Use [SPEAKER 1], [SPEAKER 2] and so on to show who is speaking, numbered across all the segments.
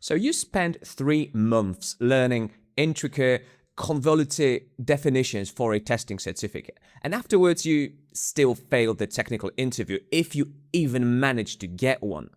[SPEAKER 1] So you spend 3 months learning intricate, convoluted definitions for a testing certificate, and afterwards you still failed the technical interview if you even managed to get one.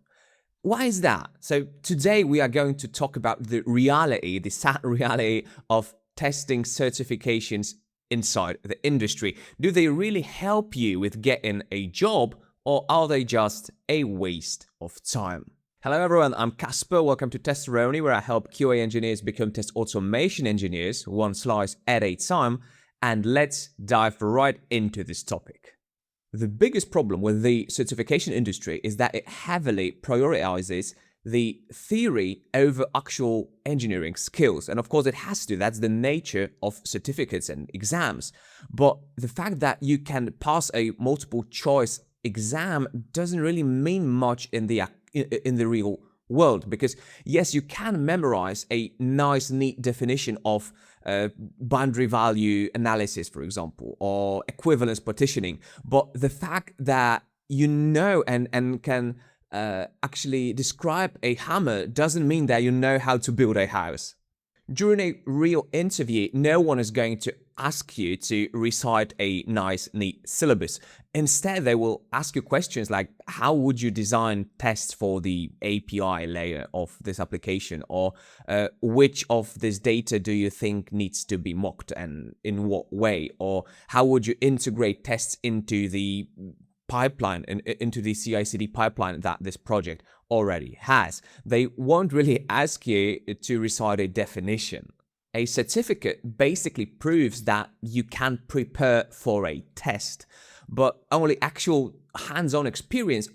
[SPEAKER 1] Why is that? So today we are going to talk about the reality, the sad reality of testing certifications inside the industry. Do they really help you with getting a job, or are they just a waste of time? Hello everyone, I'm Casper. Welcome to Testimony, where I help QA engineers become test automation engineers, one slice at a time. And let's dive right into this topic. The biggest problem with the certification industry is that it heavily prioritizes the theory over actual engineering skills. And of course it has to, that's the nature of certificates and exams. But the fact that you can pass a multiple choice exam doesn't really mean much in the real world, because yes, you can memorize a nice neat definition of boundary value analysis, for example, or equivalence partitioning, but the fact that you know and can actually describe a hammer doesn't mean that you know how to build a house. During a real interview, no one is going to ask you to recite a nice, neat syllabus. Instead, they will ask you questions like, how would you design tests for the API layer of this application? Or which of this data do you think needs to be mocked and in what way? Or how would you integrate tests into the pipeline, into the CI/CD pipeline that this project already has? They won't really ask you to recite a definition. A certificate basically proves that you can prepare for a test, but only actual hands-on experience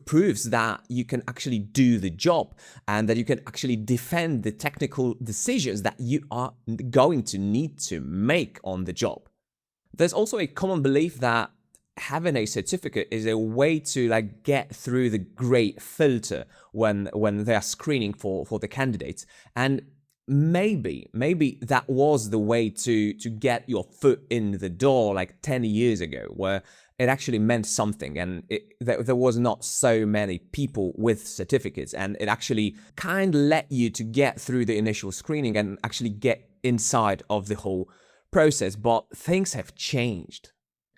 [SPEAKER 1] proves that you can actually do the job and that you can actually defend the technical decisions that you are going to need to make on the job. There's also a common belief that having a certificate is a way to get through the grade filter when they are screening for the candidates. And maybe that was the way to get your foot in the door like 10 years ago, where it actually meant something and there was not so many people with certificates, and it actually kind of let you to get through the initial screening and actually get inside of the whole process. But things have changed.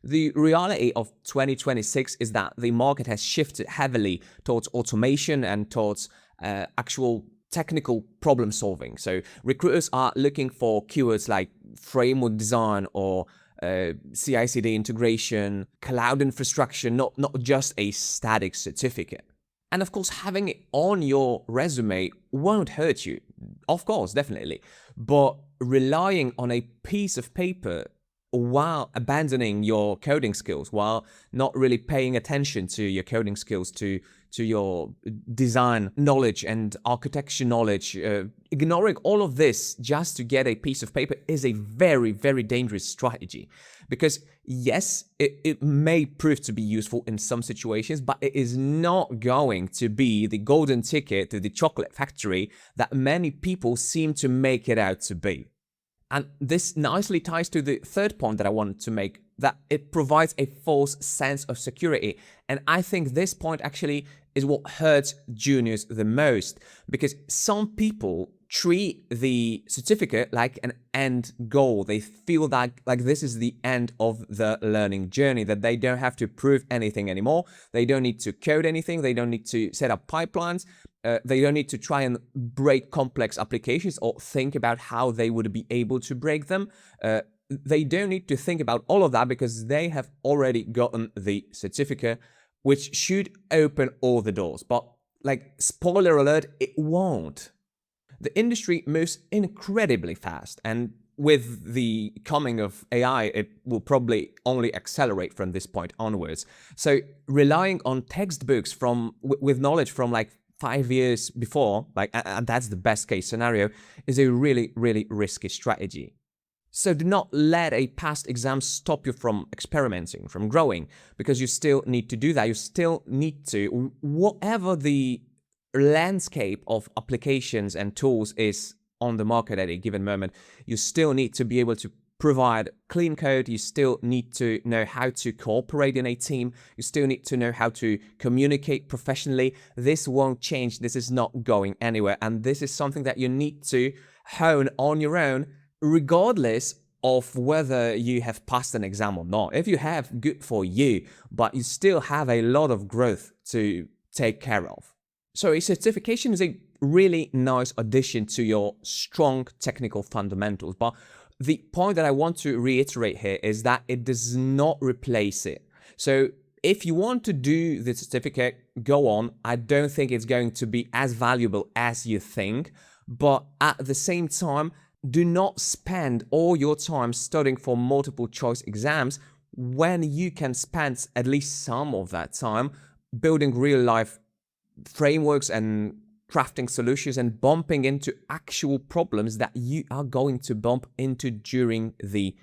[SPEAKER 1] The reality of 2026 is that the market has shifted heavily towards automation and towards actual technical problem solving. So recruiters are looking for keywords like framework design or CI/CD integration, cloud infrastructure, not just a static certificate. And of course, having it on your resume won't hurt you. Of course, definitely. But relying on a piece of paper while abandoning your coding skills, while not really paying attention to your coding skills, to your design knowledge and architecture knowledge, ignoring all of this just to get a piece of paper is a very, very dangerous strategy. Because yes, it may prove to be useful in some situations, but it is not going to be the golden ticket to the chocolate factory that many people seem to make it out to be. And this nicely ties to the third point that I wanted to make, that it provides a false sense of security. And I think this point actually is what hurts juniors the most, because some people treat the certificate like an end goal. They feel that like this is the end of the learning journey, that they don't have to prove anything anymore. They don't need to code anything. They don't need to set up pipelines. They don't need to try and break complex applications or think about how they would be able to break them. They don't need to think about all of that because they have already gotten the certificate, which should open all the doors. But spoiler alert, it won't. The industry moves incredibly fast, and with the coming of AI, it will probably only accelerate from this point onwards. So relying on textbooks with knowledge from 5 years before, and that's the best case scenario, is a really, really risky strategy. So do not let a past exam stop you from experimenting, from growing, because you still need to do that. You still need to, whatever the landscape of applications and tools is on the market at a given moment, you still need to be able to provide clean code. You still need to know how to cooperate in a team. You still need to know how to communicate professionally. This won't change. This is not going anywhere. And this is something that you need to hone on your own, regardless of whether you have passed an exam or not. If you have, good for you, but you still have a lot of growth to take care of. So a certification is a really nice addition to your strong technical fundamentals. But the point that I want to reiterate here is that it does not replace it. So if you want to do the certificate, go on. I don't think it's going to be as valuable as you think. But at the same time, do not spend all your time studying for multiple choice exams when you can spend at least some of that time building real life frameworks and crafting solutions and bumping into actual problems that you are going to bump into during the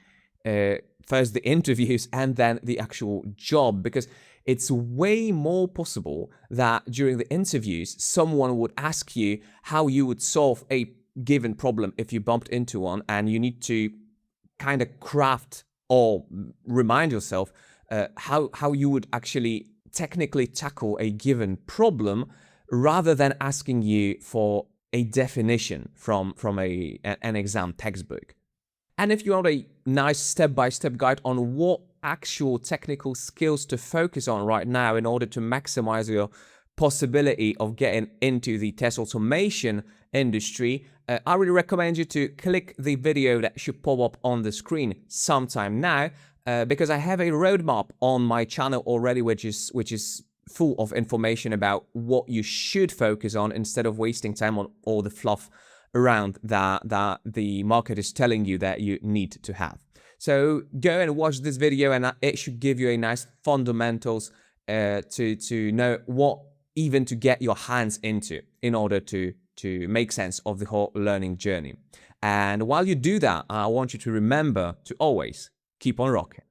[SPEAKER 1] first the interviews and then the actual job, because it's way more possible that during the interviews someone would ask you how you would solve a given problem if you bumped into one, and you need to kind of craft or remind yourself how you would actually technically tackle a given problem, rather than asking you for a definition from an exam textbook. And if you want a nice step-by-step guide on what actual technical skills to focus on right now in order to maximize your possibility of getting into the test automation industry, I really recommend you to click the video that should pop up on the screen sometime now, because I have a roadmap on my channel already, which is full of information about what you should focus on instead of wasting time on all the fluff around that the market is telling you that you need to have. So go and watch this video, and it should give you a nice fundamentals to know what even to get your hands into in order to make sense of the whole learning journey. And while you do that, I want you to remember to always keep on rocking.